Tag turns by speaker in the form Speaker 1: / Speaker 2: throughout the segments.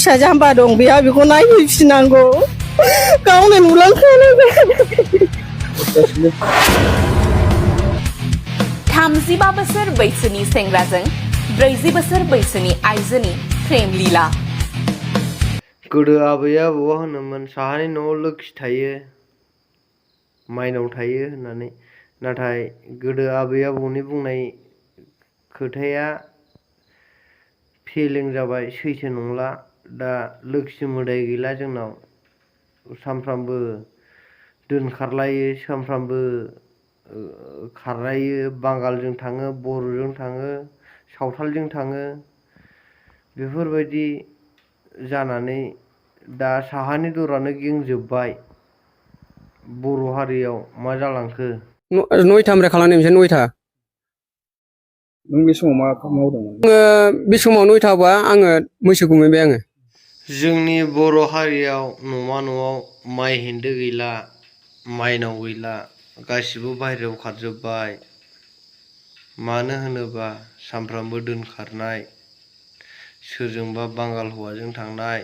Speaker 1: फिसा जाम्बा दं बेहा बेखौ नायफैफिननांगौ गावनो नुलांखानाय
Speaker 2: 35 बोसोर बैसोनि सेंग्राजों 40 बोसोर बैसोनि आइजोनि प्रेम लीला
Speaker 3: गोदो आबै आबौआ होनोमोन साहानि न'आव लोखि थायो माइनाव थायो होननानै नाथाय गोदो आबै आबौनि बुंनाय खोथाया फेलें जाबाय सैथो नंला दा लोखि मोदाय गैला जोंनाव सानफ्रामबो दोनखारलायो सानफ्रामबो खारलायो बांगालजों थाङो बर'जों थाङो सावथालजों थाङो बेफोरबायदि जानानै दा साहानि दरानो गिंजोबबाय बर' हारियाव मा जालांखो
Speaker 4: 9टानिफ्राय खालामनाय मोनसे 9टा
Speaker 5: नों बे समाव मा मावदोंमोन?
Speaker 4: बे समाव 9टाबा आङो मैसो गुमहैबाय आङो
Speaker 3: जोंनि बर' हारियाव न'मा न'आव माइ हेन्दो गैला माइनाव गैला गासिबो बाहेरायाव खारजोब्बाय मानो होनोबा सानफ्रामबो दोनखारनाय सोरजोंबा बांगाल हौवाजों थांनाय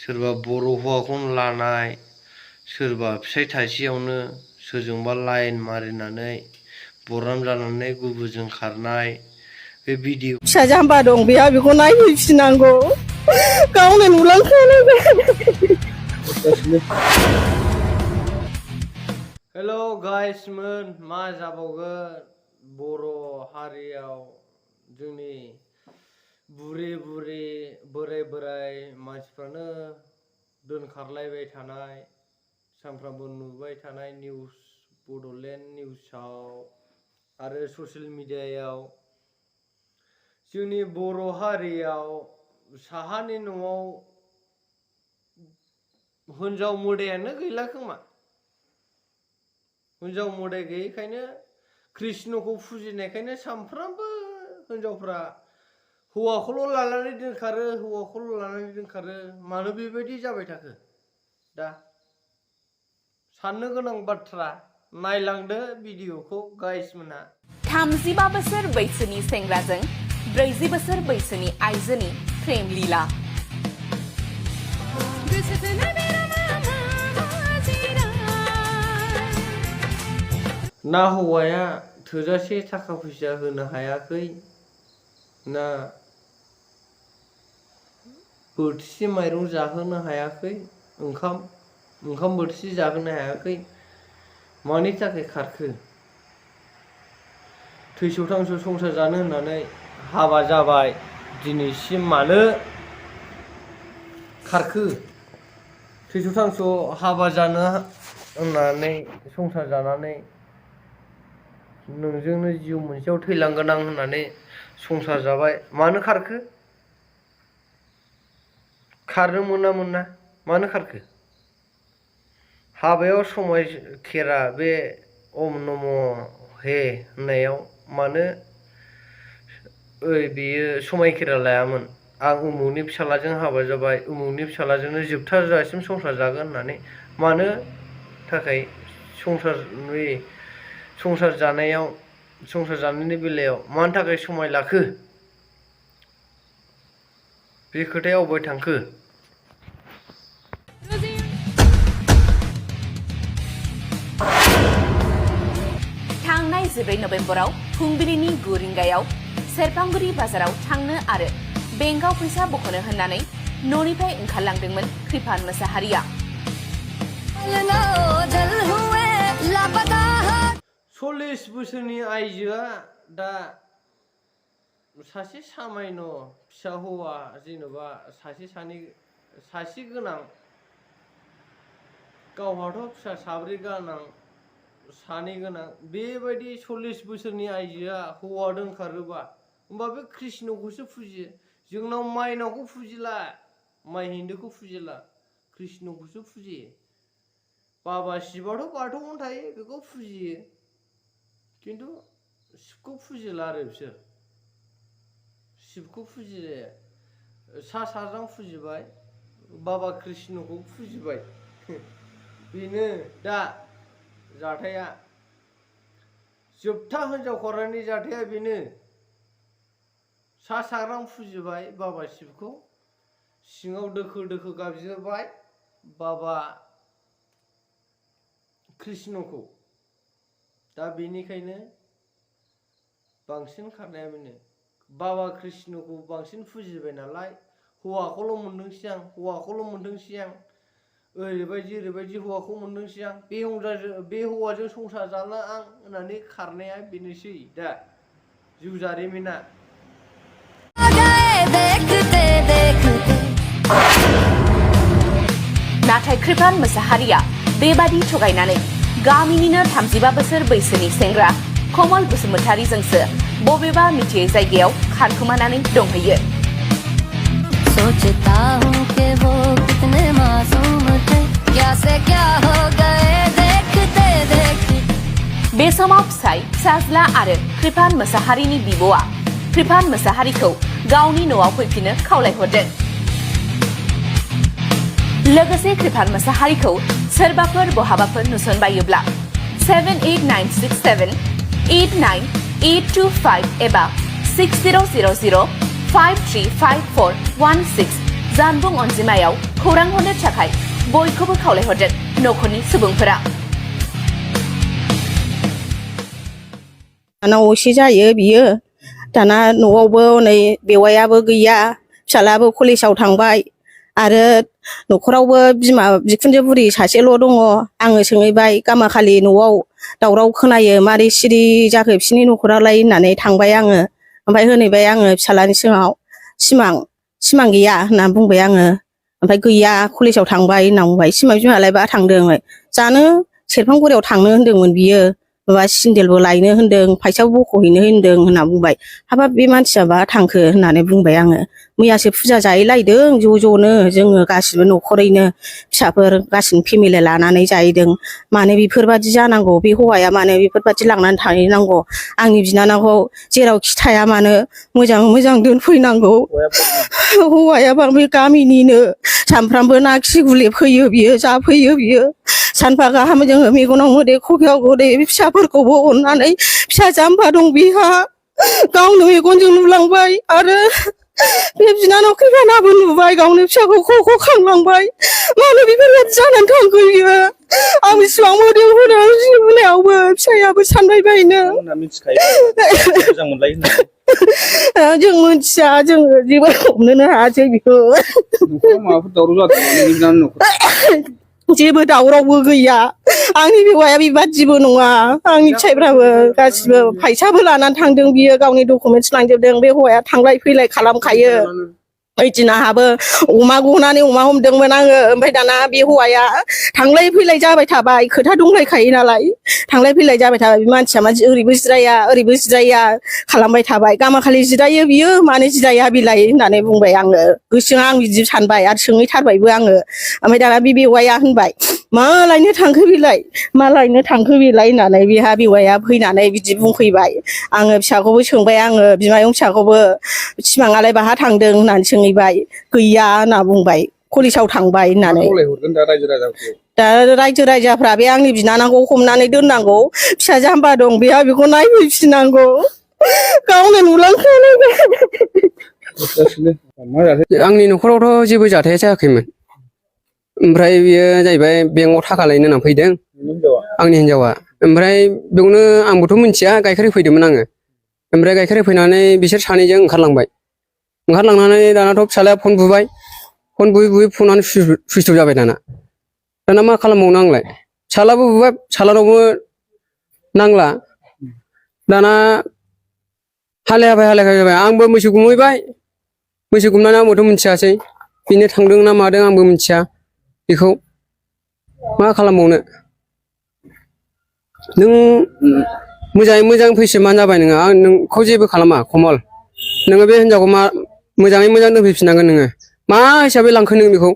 Speaker 3: सोरबा बर' हौवाखौनो लानाय सोरबा फिसाइ थाइसेयावनो सोरजोंबा लाइन मारिनानै बरनाम जानानै गुबुनजों खारनाय बे भिडिअ
Speaker 1: फिसा जाम्बा दं बेहा बेखौ नायफैफिननांगौ गावनो नुलांखानाय
Speaker 3: हेल' गाइसमोन मा जाबावगोन बर' हारियाव जोंनि बुरि बोराय मानसिफ्रानो दोनखारलायबाय थानाय सानफ्रामबो नुबाय थानाय निउस बड'लेण्ड निउसाव आरो ससियेल मिडियायाव जोंनि बर' हारियाव साहानि न'आव हिनजाव मोदायानो गैला खोमा हिनजाव मोदाय गैयैखायनो कृष्णखौ फुजिनायखायनो सानफ्रामबो हिनजावफ्रा हौवाखौल' लानानै दोनखारो मानो बेबायदि जाबाय थाखो दा साननो गोनां बाथ्रा नायलांदो भिडिअखौ गाइसमोनहा
Speaker 2: 35 बोसोर बैसोनि सेंग्राजों 40 बोसोर बैसोनि आइजोनि प्रेम लीला
Speaker 3: ना हौवाया थोजासे थाखा फैसा होनो हायाखै ना बोथिसे माइरं जाहोनो हायाखै ओंखाम बोथिसे जाहोनो हायाखै मानि थाखाय खारखो थैस' थांस' संसार जानो होननानै हाबा जाबाय दिनैसिम मानो खारखो थैस' थांस' हाबा जानो होननानै संसार जानानै नोंजोंनो जिउ मोनसेयाव थैलांगोन आं होननानै संसार जाबाय मानो खारखो खारनो मोना मानो खारखो हाबायाव समाय खेरा बे ओम नम हे होननायाव मानो बेयो समाय खेरा लायामोन आं उमुगनि फिसाज्लाजों हाबा जाबाय उमुगनि फिसाज्लाजोंनो जोबथा जासिम संसार जागोन होननानै मानो थाखाय संसार जानायनि बेलायाव मानि थाखाय समाय लाखो बे खोथाया अबाय थांखो
Speaker 2: थांनाय 14 नबेम्बराव फुंबिलिनि 9 रिंगायाव सेरफांगुरि बाजाराव थांनो आरो बेंकआव फैसा बख'नो होननानै न'निफ्राय ओंखारलांदोंमोन कृपान मोसाहारिया
Speaker 3: 40 बोसोरनि आइजोआ दा सासे सामायन' फिसा हौवा जेन'बा सासे गोनां गावहाथ' फिसा साब्रै गोनां सानै गोनां बेबायदि 40 बोसोरनि आइजोआ हौवा दोनखारोबा होमबा बे कृष्णखौसो फुजियो जोंनाव माइनावखौ फुजिला माइ हिन्दोखौ फुजिला कृष्णखौसो फुजियो बाबा शिबआथ' बाथौआवनो थायो बेखौ फुजियो खिन्थु शिबखौ फुजिला आरो बिसोर शिबखौ फुजियो सा साज्रां फुजिबाय बाबा कृष्णखौ फुजिबाय बेनो दा जाथाया जोबथा हिनजाव खरनायनि जाथाया बेनो सा साग्रां फुजिबाय बाबा शिबखौ सिङाव दोखो दोखो गाबज्रिबाय बाबा कृष्णखौ दा बेनिखायनो बांसिन खारनाया बेनो बाबा कृष्णखौ बांसिन फुजिबाय नालाय हौवाखौल' मोनदोंसै आं ओरैबायदि हौवाखौ मोनदोंसै आं बे हौवाजों संसार जाला आं होननानै खारनाया बेनोसै दा जिउ जारिमिना
Speaker 2: नाथाय कृपान मोसाहारिया बेबादि थगायनानै गामिनिनो 35 बोसोर बैसोनि सेंग्रा कमल बसुमतारीजोंसो बबेबा मिथियै जायगायाव खारखोमानानै दंहैयो।
Speaker 6: सोचता हूँ कि वो कितने मासूम थे क्या से क्या हो गए देखते देखते
Speaker 2: बे समाव फिसाज्ला आरो कृपान मोसाहारिनि बिब'आ कृपान मोसाहारिखौ गावनि न'आव फैफिनो खावलायहरदों। लोगोसे कृपान मोसाहारिखौ सोरबाफोर बहाबाफोर नुसनबायोब्ला 78967898225 एबा 6000535416 जानबुं अनजिमायाव खौरां हरनो थाखाय बयखौबो खावलायहरदों न'खरनि सुबुंफोरा।
Speaker 1: दाना असे जायो बियो दाना न'आवबो नै बेवायाबो गैया फिसालायाबो कलेजाव थांबाय आरो न'खरावबो बिमा बिखुनजो बुरि सासेल' दङ। आङो सोंहैबाय गामाखालि न'आव दावराव खोनायो मारै सिरि जाखो बिसिनि न'खरालाय होननानै थांबाय आङो ओमफ्राय होनहैबाय आङो फिसालानि सिगाङाव सिमां गैया होननानै बुंबाय आङो ओमफ्राय गैया कलेजाव थांबाय होनना बुंबाय सिमां बिमायालाय बहा थांदों जानो सेरफांगुरियाव थांनो होनदोंमोन बियो माबा सिन्देलबो लायनो होनदों फैसाबो बख'हैनो होनदों होनना बुंबाय हाबाब बे मानसिया बहा थांखो होननानै बुंबाय आङो मैयासो फुजा जाहैलायदों ज' ज'नो जोङो गासिबो न'खरैनो फिसाफोर गासिबो फेमिलि लानानै जाहैदों मानो बेफोरबादि जानांगौ बे हौवाया मानो बेफोरबादि लांनानै थाहैनांगौ आंनि बिनानावखौ जेरावखि थाया मानो मोजां दोनफैनांगौ हौवाया बे गामिनिनो सानफ्रामबो ना खि गुले फैयो बियो जाफैयो बियो सानफा गाहाम जोङो मेगनाव मोदै खबियाव गोदै फिसाफोरखौबो अननानै फिसा जाम्बा दं बिहा गावनो मेगनजों नुलांबाय आरो बे बिनानाव खैफानाबो नुबाय गावनो फिसाखौ ख' खांलांबाय मानो बेफोरबायदि जानानै थांखो बियो आं बेसिबां मोदोम होदों जिबनायावबो फिसायाबो सानबाय बायनो जों मोनथिया जोङो जेबो हमनोनो हायासै बेखौ
Speaker 5: माबाफोर दावराव जादों
Speaker 1: जेबो दावरावबो गैया आंनि हौवाया बेबादिबो नङा आंनि फिसाइफ्राबो गासिबो फैसाबो लानानै थांदों बियो गावनि डकुमेन्टस लांजोबदों बे हौवाया थांलाय फैलाय खालामखायो ओइदिन आंहाबो अमा गनानै अमा हमदोंमोन आङो ओमफ्राय दाना बे हौवाया थांलाय फैलाय जाबाय थाबाय खोथा दंलायखायो नालाय थांलाय फैलाय जाबाय थाबाय बे मानसिया ओरैबो जिराया खालामबाय थाबाय गामाखालि जिरायो बियो मानो जिराया बिलाय होननानै बुंबाय आङो गोसोआव आं बिदि सानबाय आरो सोंहैथारबायबो आङो ओमफ्राय दाना बे बेवाया होनबाय मा लायनो थांखो बेलाय होननानै बेहा बेवाया फैनानै बिदि बुंफैबाय आङो फिसाखौबो सोंबाय आङो बिमायं फिसाखौबो सिमाङालाय बाहा थांदों होननानै सोंहैबाय गैया होनना बुंबाय कलेजाव थांबाय होननानै दा रायजो राजाफ्रा बे आंनि बिनानावखौ हमनानै दोननांगौ फिसा जाम्बा दं बेहा बेखौ नायफैफिननांगौ गावनो नुलांखानाय
Speaker 4: आंनि न'खरावथ' जेबो जाथाया जायाखैमोन ओमफ्राय बियो जाहैबाय बेंकआव थाखा लायनो होनना फैदों आंनि हिनजावा ओमफ्राय बेयावनो आंबोथ' मिथिया गाइखेर होफैदोंमोन आङो ओमफ्राय गाइखेर होफैनानै बिसोर सानैजों ओंखारलांनानै दानाथ' फिसालाया फन बुबाय फन बुयै फनानो सुइस अफ जाबाय दाना मा खालामबावनो आंलाय फिसालाबो बुबाय फिसालानावबो नांला दाना हालाय जाबाय आंबो मैसो गुमहैबाय मैसो गुमनानै आंबोथ' मिथियासै बेनो थांदों ना मादों आंबो मिथिया बेखौ मा खालामबावनो नों मोजाङै मोजां फैफिनबानो जाबाय नोङो आं नोंखौ जेबो खालामा कमल नोङो बे हिनजावखौ मोजाङै मोजां दोनफैफिननांगोन नोङो मा हिसाबै लांखो नों बेखौ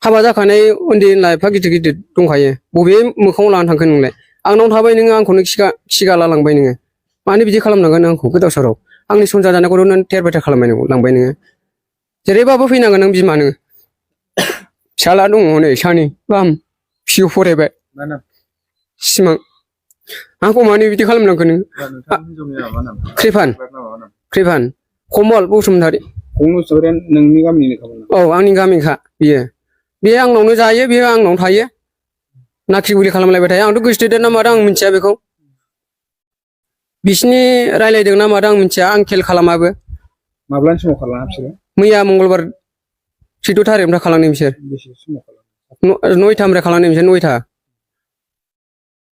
Speaker 4: हाबा जाखानाय उन्दै लाइफा गिदिर दंखायो बबे मोखाङाव लानानै थांखो नोंलाय आंनाव थाबाय नोङो आंखौनो खिगाला लांबाय नोङो मानो बिदि खालामनांगोन आंखौ गोदाव सोराव आंनि संसार जानायखौथ' नों थेर बेथेर लांबाय नोङो जेरैबाबो फैनांगोन नों बिमा नोङो फिसाला दङ नै सानै गाहाम फिअ फरायबाय सिमां आंखौ मानो बिदि खालामनांगौ नों कृपान कमल बसुमतारी
Speaker 5: गंनु सौराया नोंनि गामिनि खामोन नामा?
Speaker 4: औ आंनि गामिखा बियो आंनावनो जायो बियो आंनावनो थायो नाख्रि बुलि खालामलायबाय थायो आंथ' गोसोथोदों ना मादों आं मिथिया बेखौ बिसिनि रायलायदों ना मादों आं मिथिया आं खेल खालामाबो
Speaker 5: माब्लानि समाव खालामा बिसोरो?
Speaker 4: मैया मंगलबार 14 थारिखनिफ्राय खालामदों बिसोर
Speaker 5: बेसे समाव खालामा?
Speaker 4: 9टानिफ्राय खालामदों बिसोर 9टा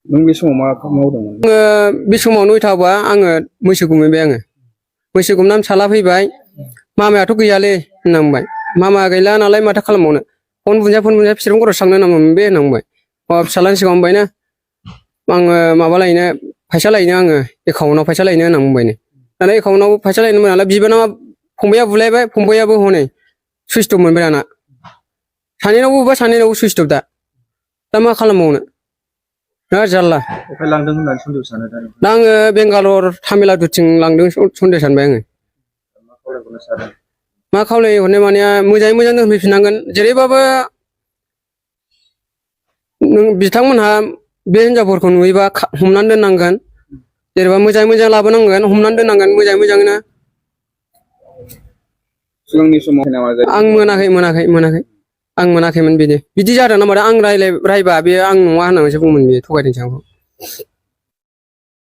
Speaker 5: नों बे समाव मा मावदोंमोन?
Speaker 4: बे समाव 9टाबा आङो मैसो गुमहैबाय आङो मैसो गुमनानै फिसाला फैबाय मामायाथ' गैयालै होनना बुंबाय मामा गैला नालाय माथो खालामबावनो फन बुनजा बिसोरबो खरस थांनो नामा बे होनना बुंबाय फिसालानि सिगाङाव बुंबायनो आङो माबा लायनो फैसा लायनो आङो एकाउन्टाव फैसा लायनो होनना बुंबायनो दाना एकाउन्टाव फैसा लायनो मोन नालाय बिबानावा फंबाया बुलायबाय फंबायाबो हनै सुइस अफ मोनबाय दाना सानैनावबो सुइस अफ दा मा खालामबावनो बिराद जारला
Speaker 5: अफाय लांदों होननानै सन्देह सानो
Speaker 4: दा आङो बेंगालर तामिलनाडुथिं लांदों सन्देह सानबाय आङो मा खावलाय हरनो माने मोजाङै मोजां दोनफैफिननांगोन जेरैबाबो बिथांमोनहा बे हिनजावफोरखौ नुयोबा हमनानै दोननांगोन जेनेबा मोजाङै मोजां लाबोनांगोन हमनानै दोननांगोन मोजाङैनो
Speaker 5: सिगांनि समाव नामा
Speaker 4: आं मोनाखै आं मोनाखैमोन बिदि जादों ना मादों आं रायबा बेयो आं नङा होननानैसो बुंमोन बेयो थगायदोंसो आंखौ